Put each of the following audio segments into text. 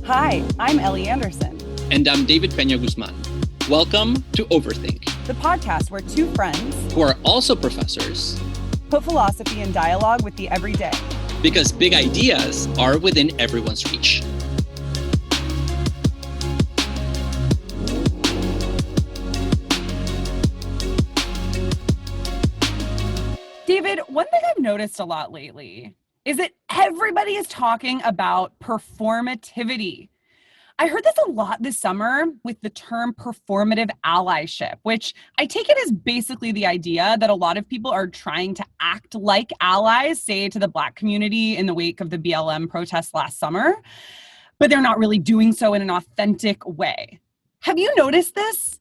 Hi, I'm Ellie Anderson. And I'm David Peña-Guzmán. Welcome to Overthink, The podcast where two friends who are also professors put philosophy in dialogue with the everyday. Because big ideas are within everyone's reach. David, one thing I've noticed a lot lately is that everybody is talking about performativity. I heard this a lot this summer with the term performative allyship, which I take it as basically the idea that a lot of people are trying to act like allies, say to the Black community in the wake of the BLM protests last summer, but they're not really doing so in an authentic way. Have you noticed this?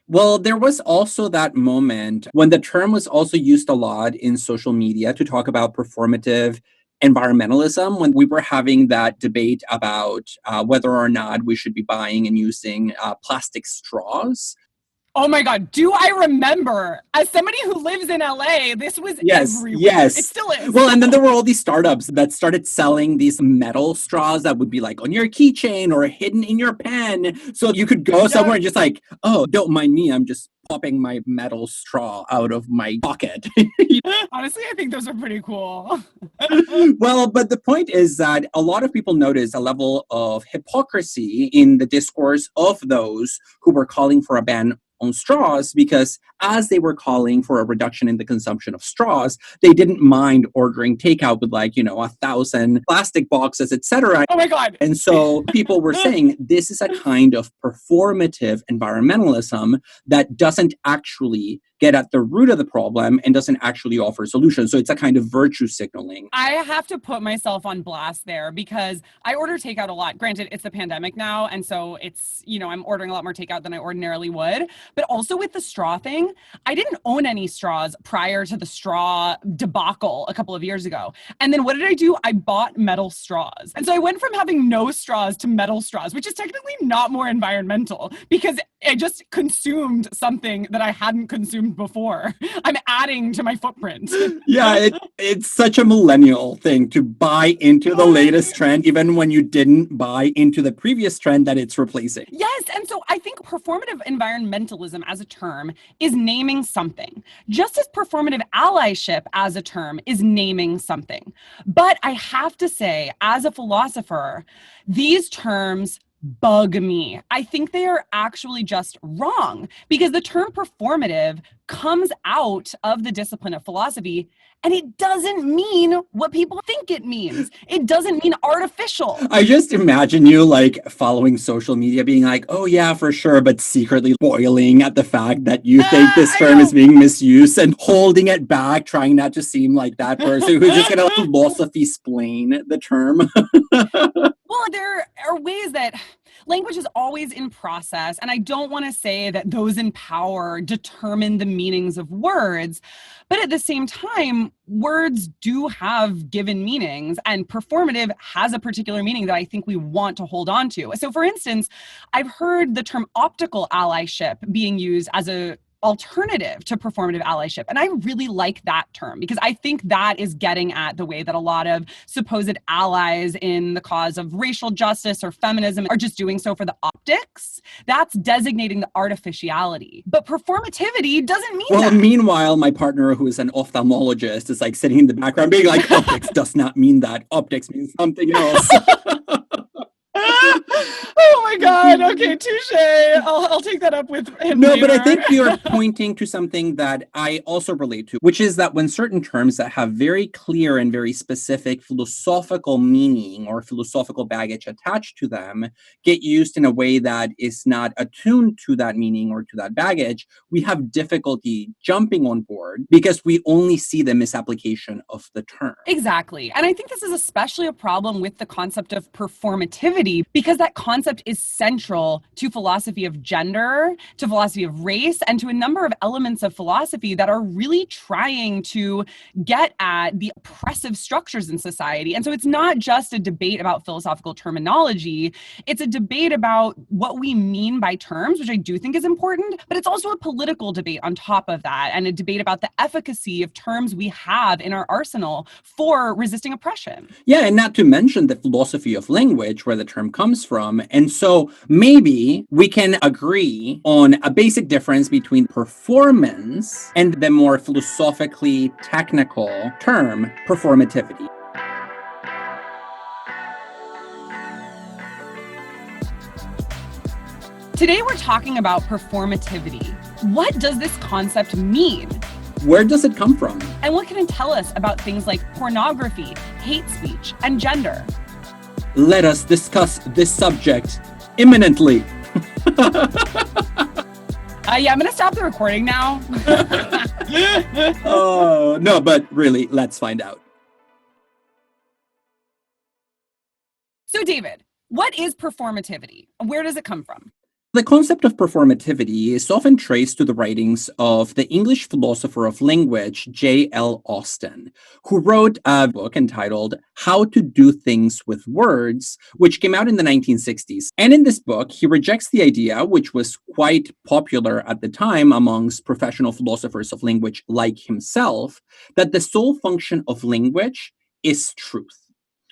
Well, there was also that moment when the term was also used a lot in social media to talk about performative environmentalism, when we were having that debate about whether or not we should be buying and using plastic straws. Oh my God, do I remember? As somebody who lives in LA, this was everywhere. Yes. It still is. Well, and then there were all these startups that started selling these metal straws that would be like on your keychain or hidden in your pen. So you could go somewhere and just like, oh, don't mind me, I'm just popping my metal straw out of my pocket. Honestly, I think those are pretty cool. Well, but the point is that a lot of people notice a level of hypocrisy in the discourse of those who were calling for a ban on straws, because as they were calling for a reduction in the consumption of straws, they didn't mind ordering takeout with 1,000 plastic boxes, etc. Oh my God. And so people were saying this is a kind of performative environmentalism that doesn't actually get at the root of the problem and doesn't actually offer solutions. So it's a kind of virtue signaling. I have to put myself on blast there because I order takeout a lot. Granted, it's the pandemic now. And so it's, I'm ordering a lot more takeout than I ordinarily would. But also with the straw thing, I didn't own any straws prior to the straw debacle a couple of years ago. And then what did I do? I bought metal straws. And so I went from having no straws to metal straws, which is technically not more environmental because I just consumed something that I hadn't consumed before. I'm adding to my footprint. Yeah, it's such a millennial thing to buy into the latest trend, even when you didn't buy into the previous trend that it's replacing. Yes, and so I think performative environmentalism as a term is naming something, just as performative allyship as a term is naming something. But I have to say, as a philosopher, these terms bug me. I think they are actually just wrong because the term performative comes out of the discipline of philosophy and it doesn't mean what people think it means. It doesn't mean artificial. I just imagine you following social media being like, oh yeah, for sure, but secretly boiling at the fact that you think this term is being misused and holding it back, trying not to seem like that person who's just going to philosophy-splain the term. Well, there are ways that language is always in process, and I don't want to say that those in power determine the meanings of words, but at the same time, words do have given meanings, and performative has a particular meaning that I think we want to hold on to. So for instance, I've heard the term optical allyship being used as a alternative to performative allyship. And I really like that term because I think that is getting at the way that a lot of supposed allies in the cause of racial justice or feminism are just doing so for the optics. That's designating the artificiality. But performativity doesn't mean that. Well, meanwhile, my partner, who is an ophthalmologist, is sitting in the background being like, optics does not mean that. Optics means something else. Oh my God. Okay, touche. I'll take that up with him later. But I think you're pointing to something that I also relate to, which is that when certain terms that have very clear and very specific philosophical meaning or philosophical baggage attached to them get used in a way that is not attuned to that meaning or to that baggage, we have difficulty jumping on board because we only see the misapplication of the term. Exactly. And I think this is especially a problem with the concept of performativity because that concept concept is central to philosophy of gender, to philosophy of race, and to a number of elements of philosophy that are really trying to get at the oppressive structures in society. And so it's not just a debate about philosophical terminology, it's a debate about what we mean by terms, which I do think is important, but it's also a political debate on top of that, and a debate about the efficacy of terms we have in our arsenal for resisting oppression. Yeah, and not to mention the philosophy of language, where the term comes from. And so maybe we can agree on a basic difference between performance and the more philosophically technical term, performativity. Today we're talking about performativity. What does this concept mean? Where does it come from? And what can it tell us about things like pornography, hate speech, and gender? Let us discuss this subject imminently. Yeah, I'm going to stop the recording now. Oh, no, but really, let's find out. So, David, what is performativity? Where does it come from? The concept of performativity is often traced to the writings of the English philosopher of language, J.L. Austin, who wrote a book entitled How to Do Things with Words, which came out in the 1960s. And in this book, he rejects the idea, which was quite popular at the time amongst professional philosophers of language like himself, that the sole function of language is truth.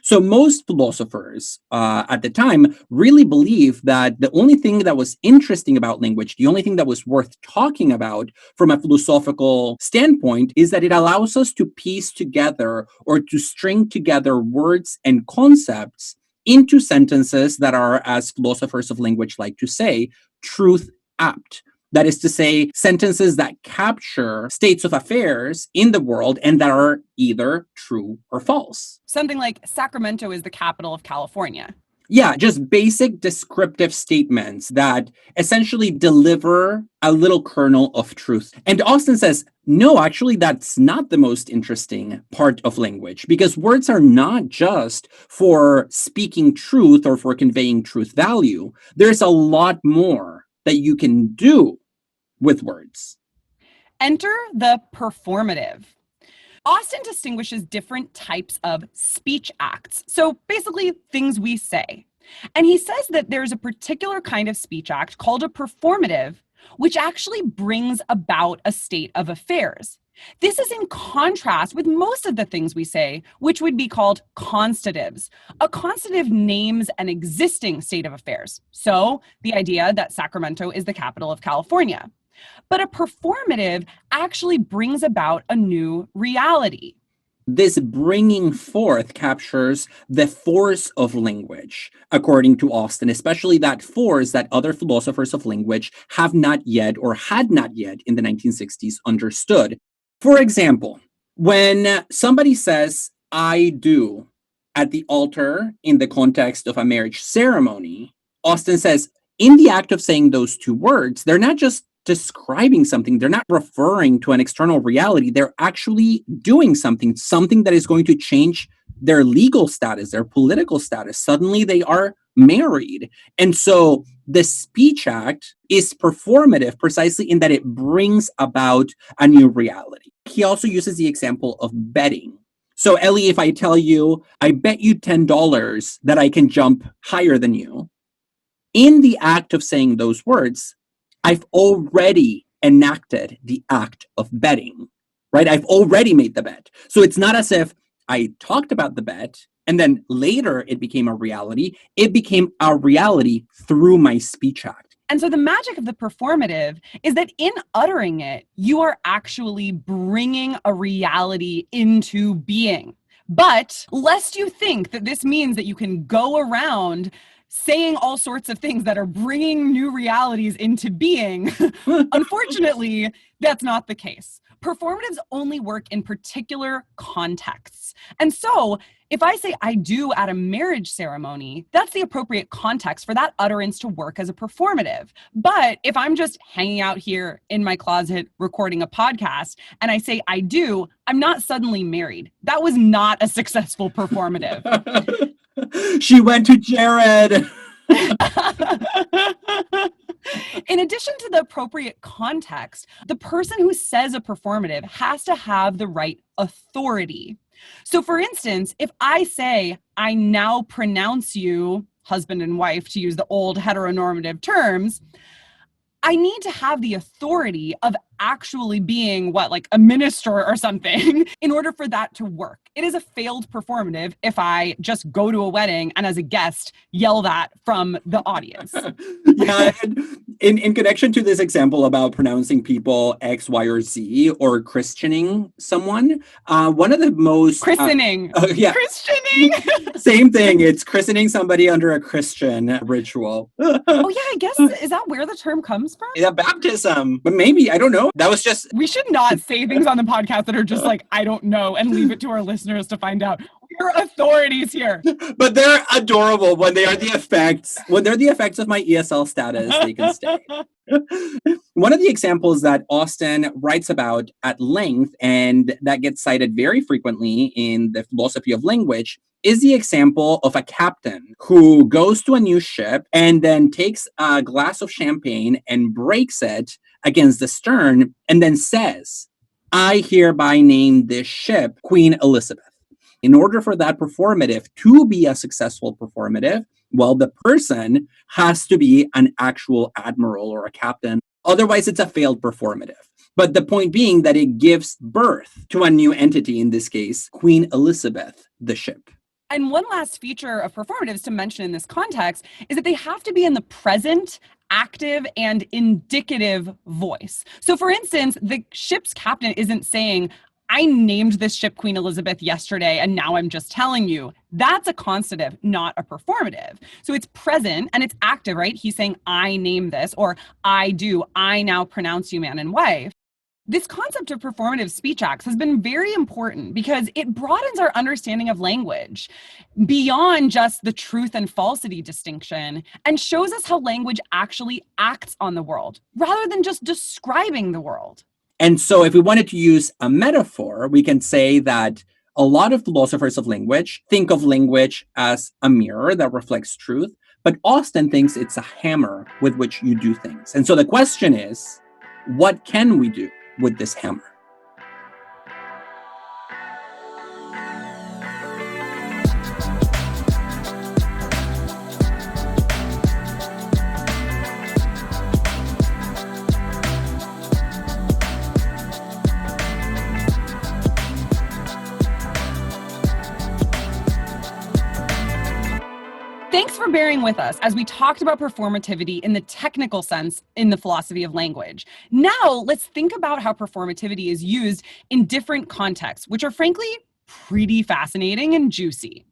So most philosophers at the time really believed that the only thing that was interesting about language, the only thing that was worth talking about from a philosophical standpoint, is that it allows us to piece together or to string together words and concepts into sentences that are, as philosophers of language like to say, truth apt. That is to say, sentences that capture states of affairs in the world and that are either true or false. Something like Sacramento is the capital of California. Yeah, just basic descriptive statements that essentially deliver a little kernel of truth. And Austin says, no, actually, that's not the most interesting part of language, because words are not just for speaking truth or for conveying truth value. There's a lot more that you can do with words. Enter the performative. Austin distinguishes different types of speech acts. So basically, things we say. And he says that there's a particular kind of speech act called a performative, which actually brings about a state of affairs. This is in contrast with most of the things we say, which would be called constatives. A constative names an existing state of affairs. So the idea that Sacramento is the capital of California. But a performative actually brings about a new reality. This bringing forth captures the force of language, according to Austin, especially that force that other philosophers of language have not yet or had not yet in the 1960s understood. For example, when somebody says, I do, at the altar in the context of a marriage ceremony, Austin says, in the act of saying those two words, they're not just describing something, they're not referring to an external reality, they're actually doing something that is going to change their legal status, their political status. Suddenly they are married. And so the speech act is performative precisely in that it brings about a new reality. He also uses the example of betting. So Ellie, if I tell you, I bet you $10 that I can jump higher than you, in the act of saying those words, I've already enacted the act of betting, right? I've already made the bet. So it's not as if I talked about the bet and then later it became a reality. It became a reality through my speech act. And so the magic of the performative is that in uttering it, you are actually bringing a reality into being. But lest you think that this means that you can go around saying all sorts of things that are bringing new realities into being, unfortunately, that's not the case. Performatives only work in particular contexts. And so if I say I do at a marriage ceremony, that's the appropriate context for that utterance to work as a performative. But if I'm just hanging out here in my closet recording a podcast and I say I do, I'm not suddenly married. That was not a successful performative. She went to Jared. In addition to the appropriate context, the person who says a performative has to have the right authority. So, for instance, if I say, I now pronounce you husband and wife, to use the old heteronormative terms, I need to have the authority of actually being like a minister or something in order for that to work. It is a failed performative if I just go to a wedding and as a guest yell that from the audience. Yeah, in connection to this example about pronouncing people X, Y, or Z, or christening someone, one of the most... Christening. Yeah. Christening. Same thing. It's christening somebody under a Christian ritual. Oh, yeah, I guess, is that where the term comes from? Yeah, baptism. But maybe, I don't know. That was just... We should not say things on the podcast that are just like, I don't know, and leave it to our listeners to find out. We're authorities here. But they're adorable when they are the effects. When they're the effects of my ESL status, they can stay. One of the examples that Austin writes about at length, and that gets cited very frequently in the philosophy of language, is the example of a captain who goes to a new ship and then takes a glass of champagne and breaks it against the stern and then says, I hereby name this ship Queen Elizabeth. In order for that performative to be a successful performative, well, the person has to be an actual admiral or a captain. Otherwise, it's a failed performative. But the point being that it gives birth to a new entity, in this case, Queen Elizabeth, the ship. And one last feature of performatives to mention in this context is that they have to be in the present, active, and indicative voice. So for instance, the ship's captain isn't saying, I named this ship Queen Elizabeth yesterday, and now I'm just telling you. That's a constative, not a performative. So it's present and it's active, right? He's saying, I name this, or I do, I now pronounce you man and wife. This concept of performative speech acts has been very important because it broadens our understanding of language beyond just the truth and falsity distinction and shows us how language actually acts on the world rather than just describing the world. And so if we wanted to use a metaphor, we can say that a lot of philosophers of language think of language as a mirror that reflects truth, but Austin thinks it's a hammer with which you do things. And so the question is, what can we do with this hammer? Thanks for bearing with us as we talked about performativity in the technical sense in the philosophy of language. Now, let's think about how performativity is used in different contexts, which are frankly pretty fascinating and juicy.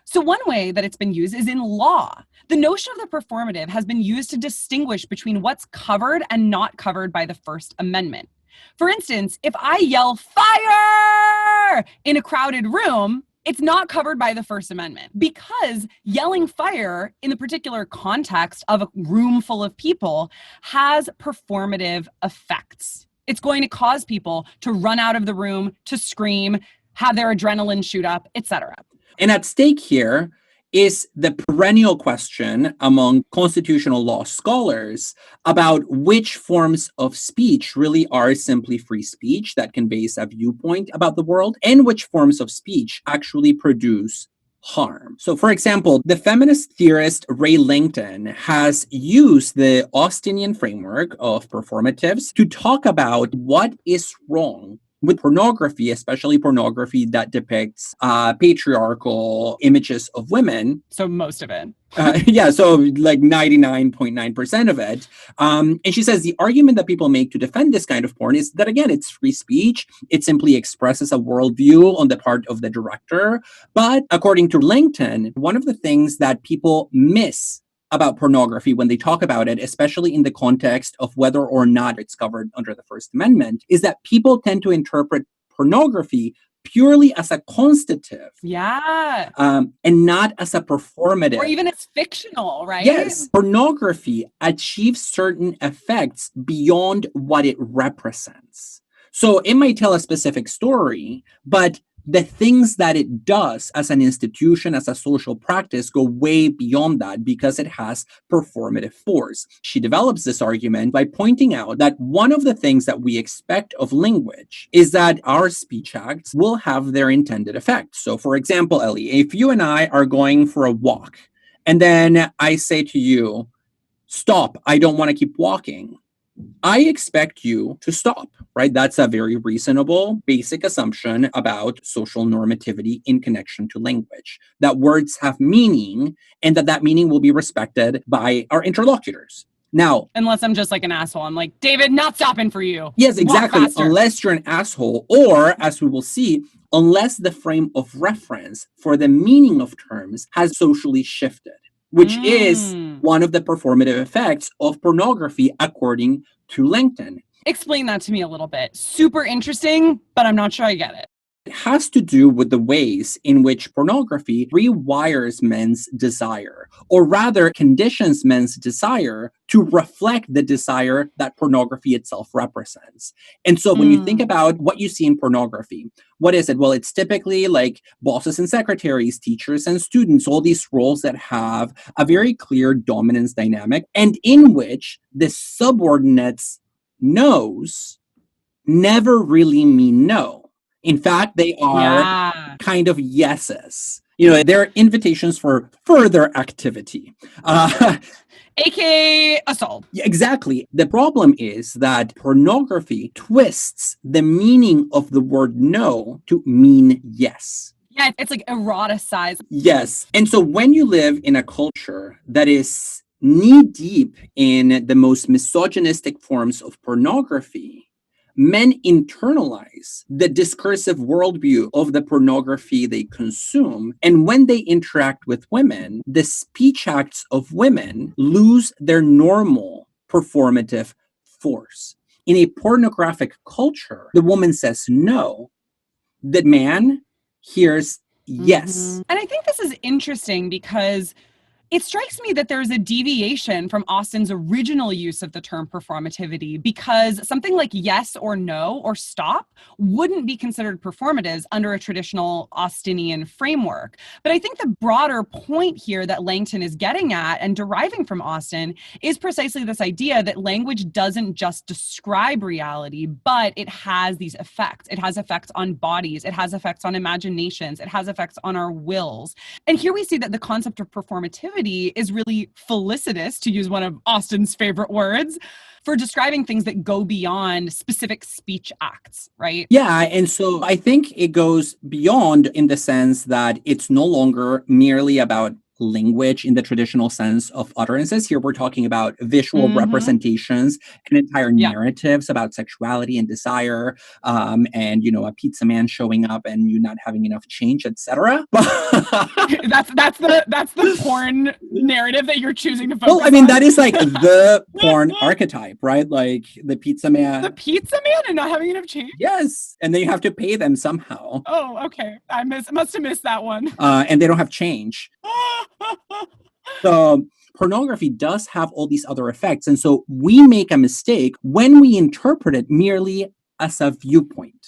So one way that it's been used is in law. The notion of the performative has been used to distinguish between what's covered and not covered by the First Amendment. For instance, if I yell fire in a crowded room, it's not covered by the First Amendment because yelling fire in the particular context of a room full of people has performative effects. It's going to cause people to run out of the room, to scream, have their adrenaline shoot up, etc. And at stake here is the perennial question among constitutional law scholars about which forms of speech really are simply free speech that conveys a viewpoint about the world, and which forms of speech actually produce harm. So, for example, the feminist theorist Ray Langton has used the Austinian framework of performatives to talk about what is wrong with pornography, especially pornography that depicts patriarchal images of women. So most of it. So like 99.9% of it. And she says the argument that people make to defend this kind of porn is that, again, it's free speech. It simply expresses a worldview on the part of the director. But according to Langton, one of the things that people miss about pornography when they talk about it, especially in the context of whether or not it's covered under the First Amendment, is that people tend to interpret pornography purely as a constative. Yeah. And not as a performative. Or even as fictional, right? Yes. Pornography achieves certain effects beyond what it represents. So it might tell a specific story, but the things that it does as an institution, as a social practice, go way beyond that because it has performative force. She develops this argument by pointing out that one of the things that we expect of language is that our speech acts will have their intended effect. So, for example, Ellie, if you and I are going for a walk, and then I say to you, stop, I don't want to keep walking, I expect you to stop, right? That's a very reasonable, basic assumption about social normativity in connection to language, that words have meaning and that meaning will be respected by our interlocutors. Now, unless I'm just like an asshole, I'm like, David, not stopping for you. Yes, exactly. Walk faster. Unless you're an asshole, or as we will see, unless the frame of reference for the meaning of terms has socially shifted, which is one of the performative effects of pornography, according to Langton. Explain that to me a little bit. Super interesting, but I'm not sure I get it. It has to do with the ways in which pornography rewires men's desire, or rather conditions men's desire to reflect the desire that pornography itself represents. And so when you think about what you see in pornography, what is it? Well, it's typically like bosses and secretaries, teachers and students, all these roles that have a very clear dominance dynamic, and in which the subordinates' no's never really mean no. In fact, they are kind of yeses. They're invitations for further activity. AKA assault. Yeah, exactly. The problem is that pornography twists the meaning of the word no to mean yes. Yeah, it's like eroticized. Yes. And so when you live in a culture that is knee deep in the most misogynistic forms of pornography, men internalize the discursive worldview of the pornography they consume. And when they interact with women, the speech acts of women lose their normal performative force. In a pornographic culture, the woman says no, the man hears yes. And I think this is interesting because it strikes me that there's a deviation from Austin's original use of the term performativity, because something like yes or no or stop wouldn't be considered performatives under a traditional Austinian framework. But I think the broader point here that Langton is getting at and deriving from Austin is precisely this idea that language doesn't just describe reality, but it has these effects. It has effects on bodies. It has effects on imaginations. It has effects on our wills. And here we see that the concept of performativity is really felicitous, to use one of Austin's favorite words, for describing things that go beyond specific speech acts, right? Yeah, and so I think it goes beyond in the sense that it's no longer merely about language in the traditional sense of utterances. Here we're talking about visual representations and entire narratives about sexuality and desire, and a pizza man showing up and you not having enough change, etc. that's the porn narrative that you're choosing to focus on. Well, I mean, that is like the porn archetype, right? Like the pizza man. The pizza man and not having enough change? Yes, and then you have to pay them somehow. Oh, okay. I must have missed that one. And they don't have change. So pornography does have all these other effects. And so we make a mistake when we interpret it merely as a viewpoint.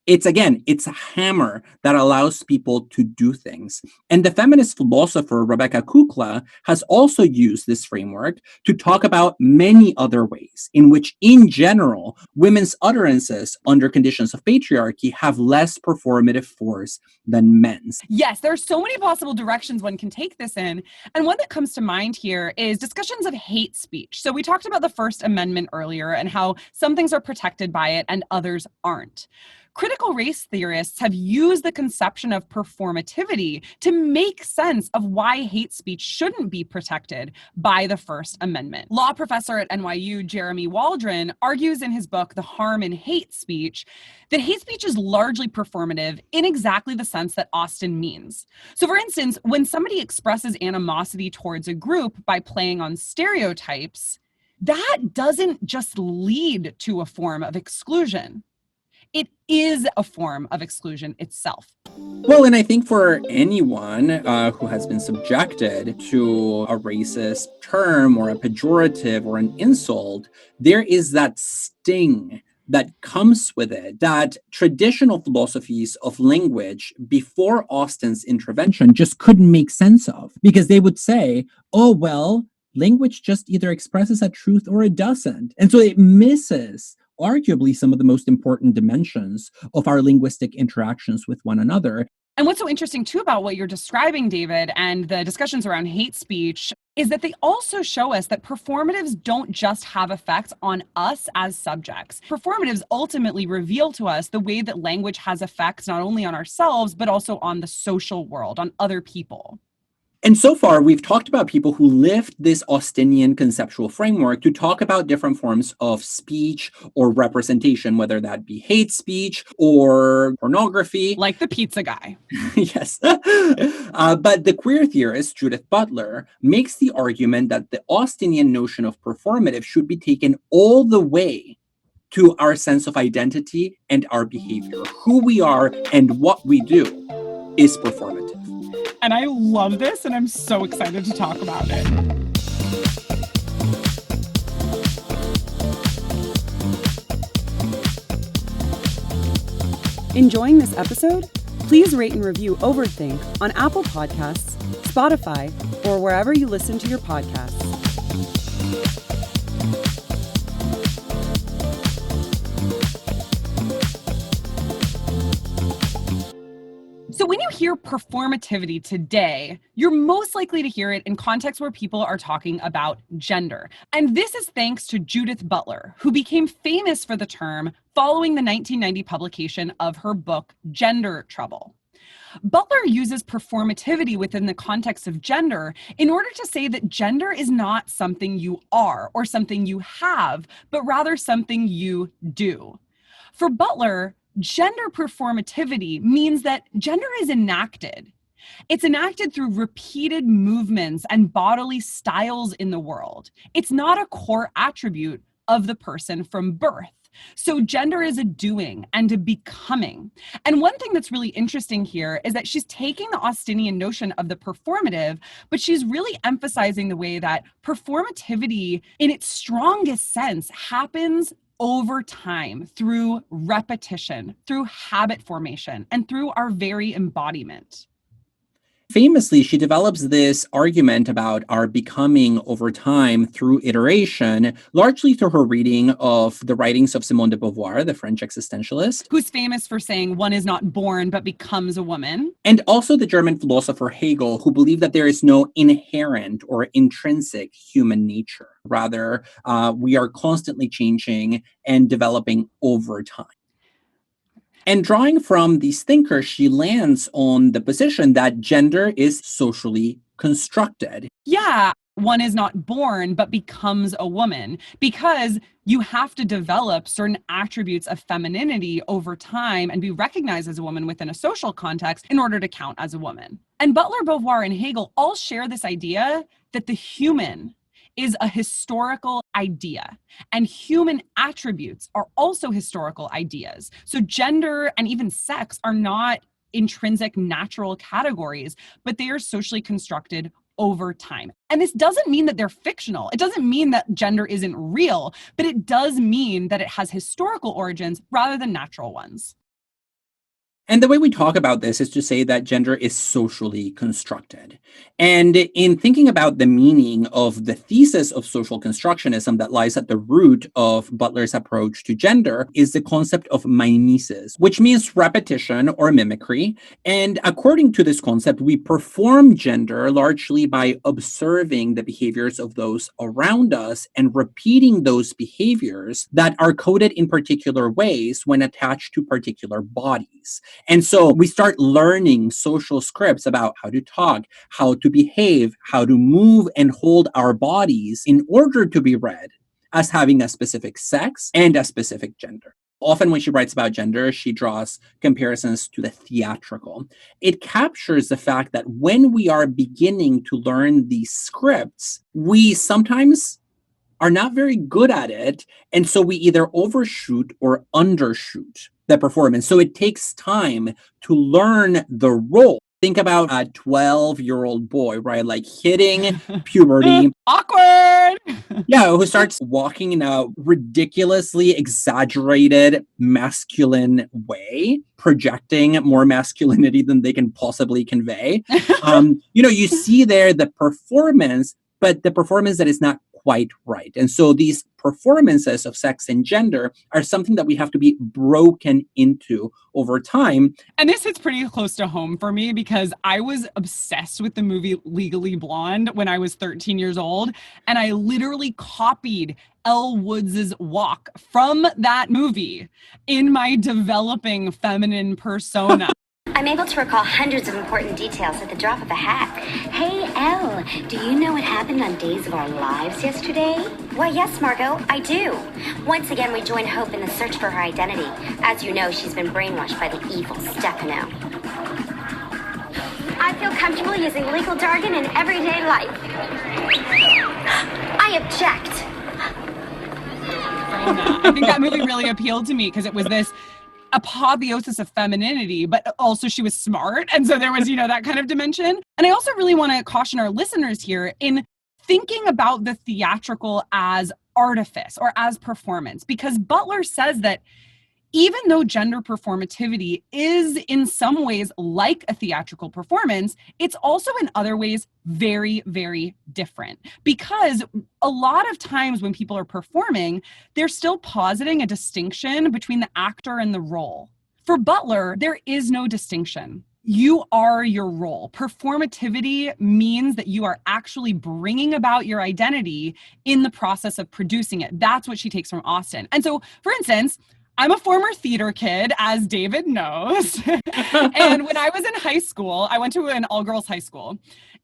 It's a hammer that allows people to do things. And the feminist philosopher Rebecca Kukla has also used this framework to talk about many other ways in which, in general, women's utterances under conditions of patriarchy have less performative force than men's. Yes, there are so many possible directions one can take this in. And one that comes to mind here is discussions of hate speech. So we talked about the First Amendment earlier and how some things are protected by it and others aren't. Critical race theorists have used the conception of performativity to make sense of why hate speech shouldn't be protected by the First Amendment. Law professor at NYU, Jeremy Waldron, argues in his book, The Harm in Hate Speech, that hate speech is largely performative in exactly the sense that Austin means. So for instance, when somebody expresses animosity towards a group by playing on stereotypes, that doesn't just lead to a form of exclusion. It is a form of exclusion itself. Well, and I think for anyone who has been subjected to a racist term or a pejorative or an insult, there is that sting that comes with it that traditional philosophies of language before Austin's intervention just couldn't make sense of, because they would say, oh, well, language just either expresses a truth or it doesn't. And so it misses arguably some of the most important dimensions of our linguistic interactions with one another. And what's so interesting, too, about what you're describing, David, and the discussions around hate speech is that they also show us that performatives don't just have effects on us as subjects. Performatives ultimately reveal to us the way that language has effects not only on ourselves, but also on the social world, on other people. And so far, we've talked about people who lift this Austinian conceptual framework to talk about different forms of speech or representation, whether that be hate speech or pornography. Like the pizza guy. Yes. But the queer theorist, Judith Butler, makes the argument that the Austinian notion of performative should be taken all the way to our sense of identity and our behavior. Who we are and what we do is performative. And I love this, and I'm so excited to talk about it. Enjoying this episode? Please rate and review Overthink on Apple Podcasts, Spotify, or wherever you listen to your podcasts. So when you hear performativity today, you're most likely to hear it in contexts where people are talking about gender. And this is thanks to Judith Butler, who became famous for the term following the 1990 publication of her book, Gender Trouble. Butler uses performativity within the context of gender in order to say that gender is not something you are or something you have, but rather something you do. For Butler, gender performativity means that gender is enacted. It's enacted through repeated movements and bodily styles in the world. It's not a core attribute of the person from birth. So gender is a doing and a becoming. And one thing that's really interesting here is that she's taking the Austinian notion of the performative, but she's really emphasizing the way that performativity in its strongest sense happens over time through repetition, through habit formation, and through our very embodiment. Famously, she develops this argument about our becoming over time through iteration, largely through her reading of the writings of Simone de Beauvoir, the French existentialist, who's famous for saying one is not born but becomes a woman. And also the German philosopher Hegel, who believed that there is no inherent or intrinsic human nature. Rather, we are constantly changing and developing over time. And drawing from these thinkers, she lands on the position that gender is socially constructed. Yeah, one is not born but becomes a woman, because you have to develop certain attributes of femininity over time and be recognized as a woman within a social context in order to count as a woman. And Butler, Beauvoir, and Hegel all share this idea that the human is a historical idea, and human attributes are also historical ideas. So gender and even sex are not intrinsic natural categories, but they are socially constructed over time. And this doesn't mean that they're fictional. It doesn't mean that gender isn't real, but it does mean that it has historical origins rather than natural ones. And the way we talk about this is to say that gender is socially constructed. And in thinking about the meaning of the thesis of social constructionism that lies at the root of Butler's approach to gender is the concept of mimesis, which means repetition or mimicry. And according to this concept, we perform gender largely by observing the behaviors of those around us and repeating those behaviors that are coded in particular ways when attached to particular bodies. And so we start learning social scripts about how to talk, how to behave, how to move and hold our bodies in order to be read as having a specific sex and a specific gender. Often when she writes about gender, she draws comparisons to the theatrical. It captures the fact that when we are beginning to learn these scripts, we sometimes are not very good at it. And so we either overshoot or undershoot the performance. So it takes time to learn the role. Think about a 12-year-old boy, right? Like hitting puberty. Awkward. Yeah, who starts walking in a ridiculously exaggerated masculine way, projecting more masculinity than they can possibly convey. You see there the performance, but the performance that is not quite right. And so these performances of sex and gender are something that we have to be broken into over time. And this hits pretty close to home for me because I was obsessed with the movie Legally Blonde when I was 13 years old. And I literally copied Elle Woods' walk from that movie in my developing feminine persona. I'm able to recall hundreds of important details at the drop of a hat. Hey, Elle, do you know what happened on Days of Our Lives yesterday? Why, yes, Margot, I do. Once again, we join Hope in the search for her identity. As you know, she's been brainwashed by the evil Stefano. I feel comfortable using legal jargon in everyday life. I object. I think that movie really appealed to me because it was this apotheosis of femininity, but also she was smart. And so there was, that kind of dimension. And I also really want to caution our listeners here in thinking about the theatrical as artifice or as performance, because Butler says that even though gender performativity is in some ways like a theatrical performance, it's also in other ways very, very different. Because a lot of times when people are performing, they're still positing a distinction between the actor and the role. For Butler, there is no distinction. You are your role. Performativity means that you are actually bringing about your identity in the process of producing it. That's what she takes from Austen. And so, for instance, I'm a former theater kid, as David knows. And when I was in high school, I went to an all-girls high school,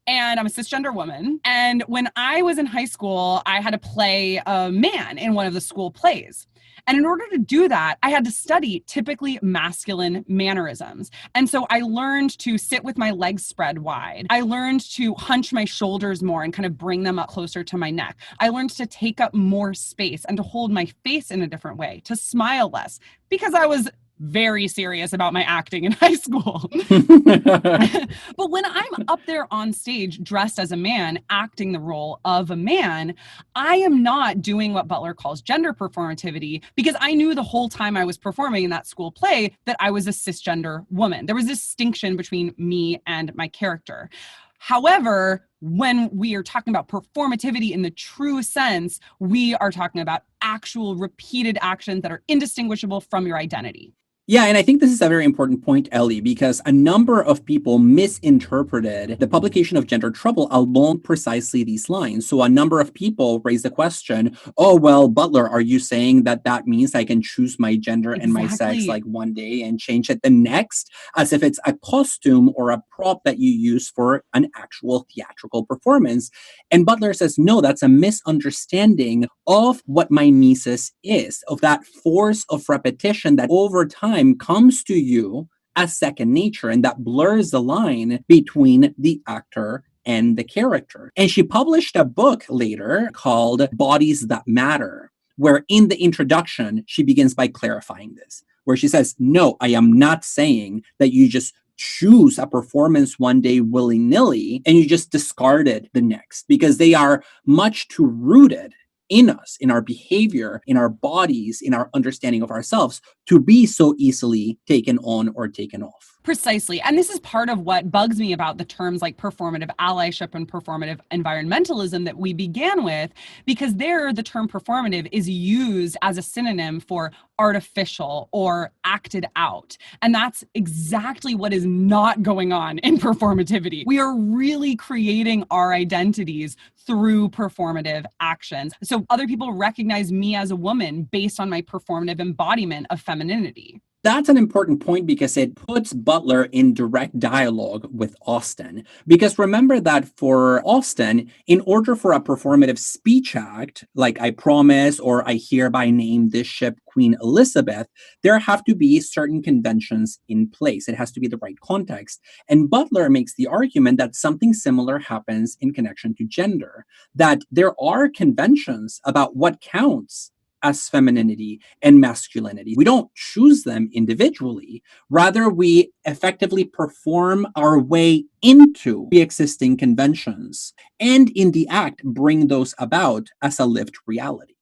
and I'm a cisgender woman. And when I was in high school, I had to play a man in one of the school plays. And in order to do that, I had to study typically masculine mannerisms. And so I learned to sit with my legs spread wide. I learned to hunch my shoulders more and kind of bring them up closer to my neck. I learned to take up more space and to hold my face in a different way, to smile less, because I was very serious about my acting in high school. But when I'm up there on stage dressed as a man, acting the role of a man, I am not doing what Butler calls gender performativity, because I knew the whole time I was performing in that school play that I was a cisgender woman. There was a distinction between me and my character. However, when we are talking about performativity in the true sense, we are talking about actual repeated actions that are indistinguishable from your identity. Yeah, and I think this is a very important point, Ellie, because a number of people misinterpreted the publication of Gender Trouble along precisely these lines. So a number of people raised the question, oh, well, Butler, are you saying that that means I can choose my gender and my sex like one day and change it the next, as if it's a costume or a prop that you use for an actual theatrical performance? And Butler says, no, that's a misunderstanding of what mimesis is, of that force of repetition that over time comes to you as second nature, and that blurs the line between the actor and the character. And she published a book later called Bodies That Matter, where in the introduction, she begins by clarifying this, where she says, no, I am not saying that you just choose a performance one day willy-nilly and you just discard it the next, because they are much too rooted in us, in our behavior, in our bodies, in our understanding of ourselves, to be so easily taken on or taken off. Precisely. And this is part of what bugs me about the terms like performative allyship and performative environmentalism that we began with, because there the term performative is used as a synonym for artificial or acted out. And that's exactly what is not going on in performativity. We are really creating our identities through performative actions. So other people recognize me as a woman based on my performative embodiment of femininity. That's an important point because it puts Butler in direct dialogue with Austen. Because remember that for Austen, in order for a performative speech act, like I promise or I hereby name this ship Queen Elizabeth, there have to be certain conventions in place. It has to be the right context. And Butler makes the argument that something similar happens in connection to gender, that there are conventions about what counts as femininity and masculinity. We don't choose them individually. Rather, we effectively perform our way into pre-existing conventions and in the act bring those about as a lived reality.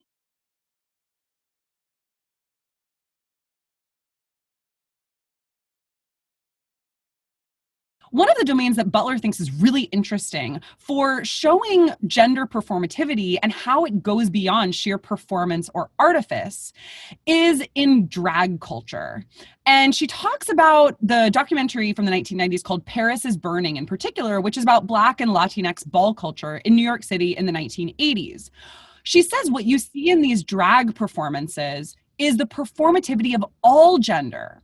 One of the domains that Butler thinks is really interesting for showing gender performativity and how it goes beyond sheer performance or artifice is in drag culture. And she talks about the documentary from the 1990s called Paris is Burning in particular, which is about Black and Latinx ball culture in New York City in the 1980s. She says what you see in these drag performances is the performativity of all gender.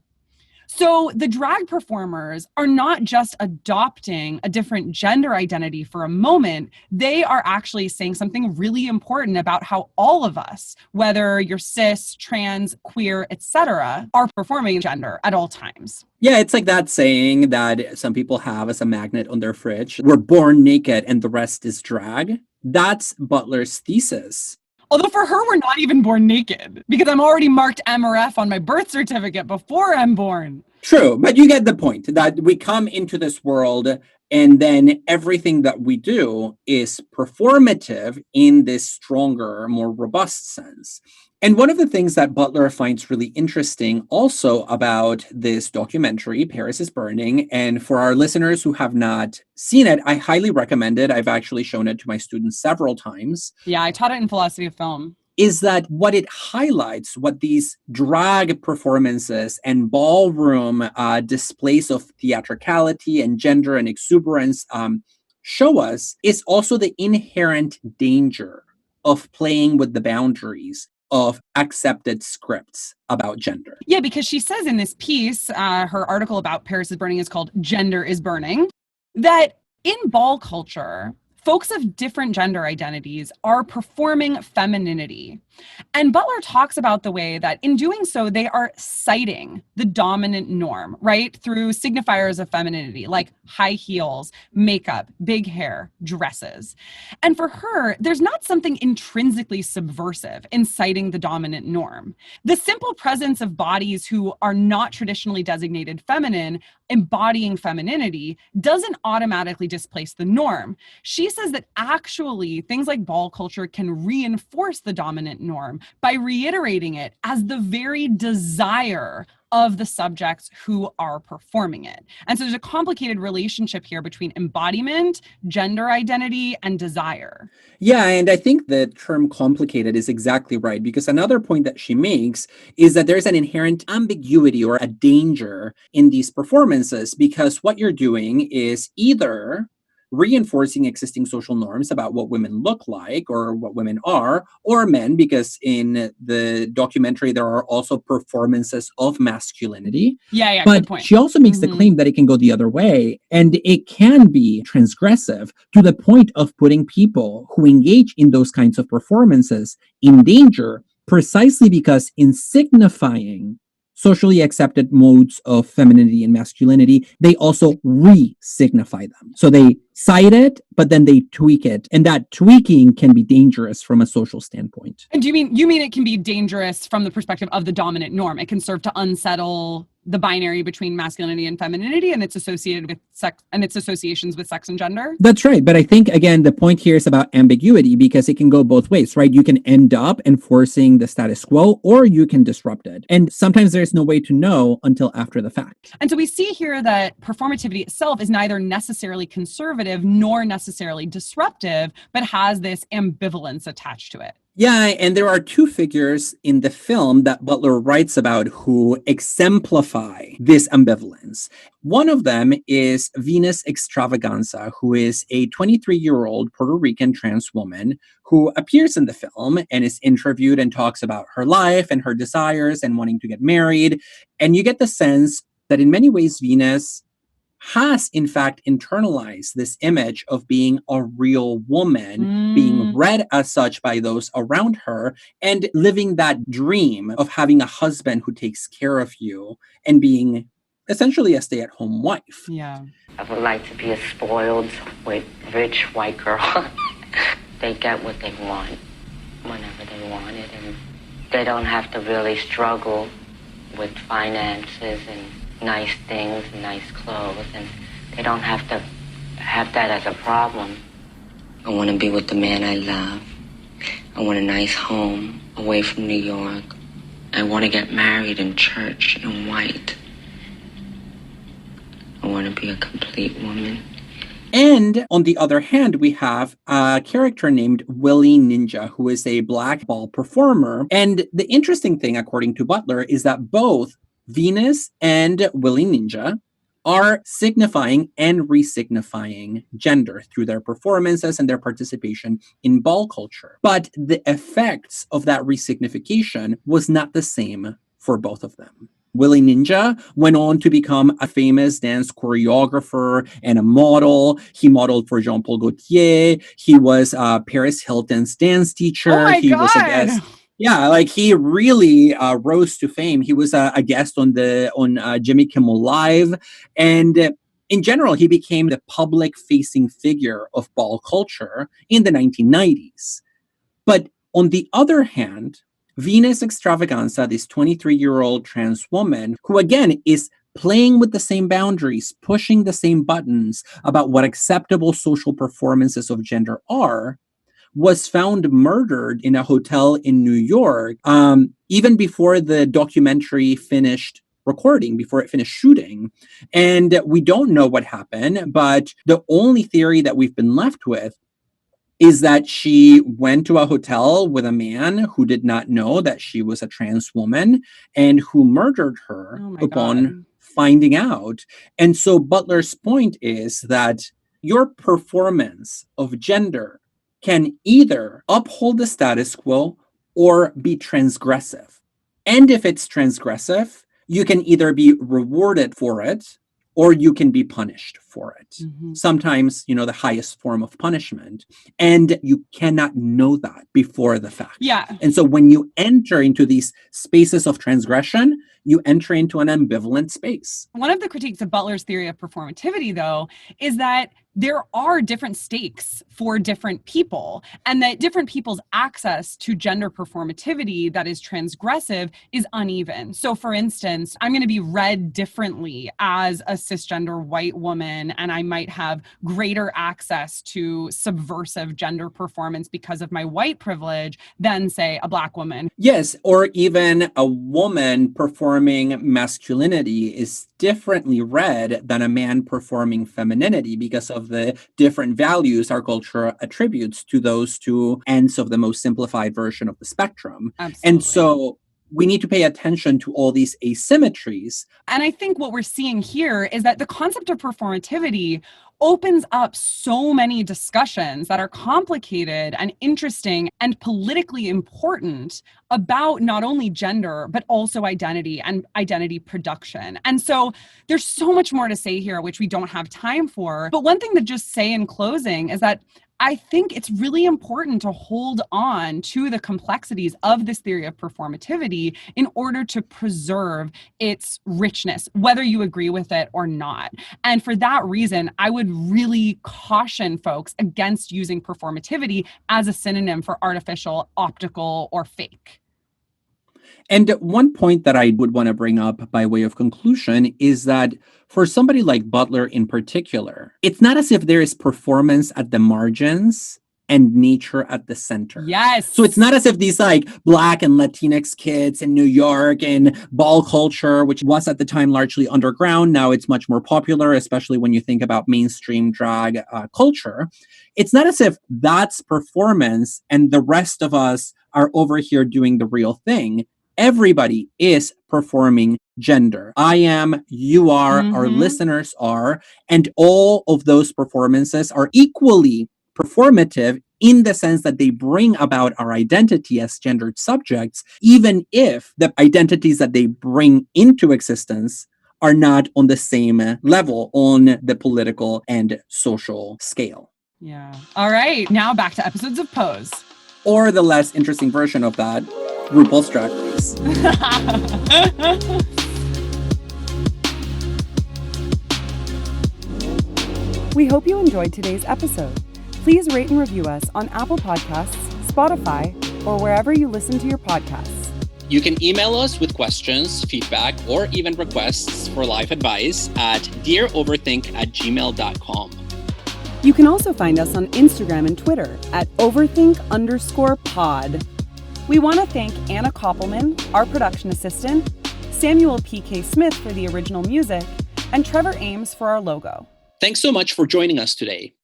So the drag performers are not just adopting a different gender identity for a moment. They are actually saying something really important about how all of us, whether you're cis, trans, queer, etc., are performing gender at all times. Yeah, it's like that saying that some people have as a magnet on their fridge. We're born naked and the rest is drag. That's Butler's thesis. Although for her, we're not even born naked because I'm already marked M or F on my birth certificate before I'm born. True, but you get the point that we come into this world and then everything that we do is performative in this stronger, more robust sense. And one of the things that Butler finds really interesting also about this documentary, Paris is Burning, and for our listeners who have not seen it, I highly recommend it. I've actually shown it to my students several times. Yeah, I taught it in philosophy of film. Is that what it highlights, what these drag performances and ballroom displays of theatricality and gender and exuberance show us, is also the inherent danger of playing with the boundaries of accepted scripts about gender. Yeah, because she says in this piece, her article about Paris is Burning is called Gender is Burning, that in ball culture, folks of different gender identities are performing femininity. And Butler talks about the way that in doing so, they are citing the dominant norm, right? Through signifiers of femininity, like high heels, makeup, big hair, dresses. And for her, there's not something intrinsically subversive in citing the dominant norm. The simple presence of bodies who are not traditionally designated feminine, embodying femininity, doesn't automatically displace the norm. She says that actually things like ball culture can reinforce the dominant norm by reiterating it as the very desire of the subjects who are performing it. And so there's a complicated relationship here between embodiment, gender identity, and desire. Yeah, and I think the term complicated is exactly right, because another point that she makes is that there's an inherent ambiguity or a danger in these performances, because what you're doing is either reinforcing existing social norms about what women look like or what women are, or men, because in the documentary there are also performances of masculinity. Yeah, but good point. She also makes the claim that it can go the other way, and it can be transgressive to the point of putting people who engage in those kinds of performances in danger, precisely because in signifying socially accepted modes of femininity and masculinity, they also re-signify them. So they cite it, but then they tweak it. And that tweaking can be dangerous from a social standpoint. And do you mean it can be dangerous from the perspective of the dominant norm? It can serve to unsettle the binary between masculinity and femininity and it's associated with sex and its associations with sex and gender? That's right. But I think, again, the point here is about ambiguity, because it can go both ways, right? You can end up enforcing the status quo or you can disrupt it. And sometimes there's no way to know until after the fact. And so we see here that performativity itself is neither necessarily conservative nor necessarily disruptive, but has this ambivalence attached to it. Yeah, and there are two figures in the film that Butler writes about who exemplify this ambivalence. One of them is Venus Extravaganza, who is a 23-year-old Puerto Rican trans woman who appears in the film and is interviewed and talks about her life and her desires and wanting to get married. And you get the sense that in many ways, Venus has, in fact, internalized this image of being a real woman, being read as such by those around her, and living that dream of having a husband who takes care of you and being essentially a stay-at-home wife. Yeah. I would like to be a spoiled, rich white girl. They get what they want whenever they want it, and they don't have to really struggle with finances and nice things and nice clothes, and they don't have to have that as a problem. I want to be with the man I love. I want a nice home away from New York. I want to get married in church in white. I want to be a complete woman. And on the other hand, we have a character named Willie Ninja, who is a black ball performer. And the interesting thing, according to Butler, is that both Venus and Willie Ninja are signifying and re-signifying gender through their performances and their participation in ball culture. But the effects of that re-signification was not the same for both of them. Willie Ninja went on to become a famous dance choreographer and a model. He modeled for Jean-Paul Gaultier. He was Paris Hilton's dance teacher. Oh my he God. was a guest. Yeah, like he really rose to fame. He was a guest on Jimmy Kimmel Live, and in general, he became the public-facing figure of ball culture in the 1990s. But on the other hand, Venus Extravaganza, this 23-year-old trans woman, who again is playing with the same boundaries, pushing the same buttons about what acceptable social performances of gender are, was found murdered in a hotel in New York, even before the documentary finished recording, before it finished shooting. And we don't know what happened, but the only theory that we've been left with is that she went to a hotel with a man who did not know that she was a trans woman and who murdered her upon finding out. And so Butler's point is that your performance of gender can either uphold the status quo or be transgressive. And if it's transgressive, you can either be rewarded for it or you can be punished for it. Mm-hmm. Sometimes, the highest form of punishment. And you cannot know that before the fact. Yeah. And so when you enter into these spaces of transgression, you enter into an ambivalent space. One of the critiques of Butler's theory of performativity, though, is that there are different stakes for different people, and that different people's access to gender performativity that is transgressive is uneven. So, for instance, I'm going to be read differently as a cisgender white woman, and I might have greater access to subversive gender performance because of my white privilege than, say, a Black woman. Yes, or even a woman performing masculinity is differently read than a man performing femininity because of the different values our culture attributes to those two ends of the most simplified version of the spectrum. Absolutely. And so we need to pay attention to all these asymmetries. And I think what we're seeing here is that the concept of performativity opens up so many discussions that are complicated and interesting and politically important about not only gender, but also identity and identity production. And so there's so much more to say here, which we don't have time for. But one thing to just say in closing is that I think it's really important to hold on to the complexities of this theory of performativity in order to preserve its richness, whether you agree with it or not. And for that reason, I would really caution folks against using performativity as a synonym for artificial, optical, or fake. And one point that I would want to bring up by way of conclusion is that for somebody like Butler in particular, it's not as if there is performance at the margins and nature at the center. Yes. So it's not as if these like Black and Latinx kids in New York and ball culture, which was at the time largely underground, now it's much more popular, especially when you think about mainstream drag culture. It's not as if that's performance and the rest of us are over here doing the real thing. Everybody is performing gender. I am, you are, our listeners are, and all of those performances are equally performative in the sense that they bring about our identity as gendered subjects, even if the identities that they bring into existence are not on the same level on the political and social scale. Yeah. All right. Now back to episodes of Pose. Or the less interesting version of that, RuPaul's Drag Race. We hope you enjoyed today's episode. Please rate and review us on Apple Podcasts, Spotify, or wherever you listen to your podcasts. You can email us with questions, feedback, or even requests for life advice at dearoverthink@gmail.com. You can also find us on Instagram and Twitter at overthink_pod. We want to thank Anna Koppelman, our production assistant, Samuel P.K. Smith for the original music, and Trevor Ames for our logo. Thanks so much for joining us today.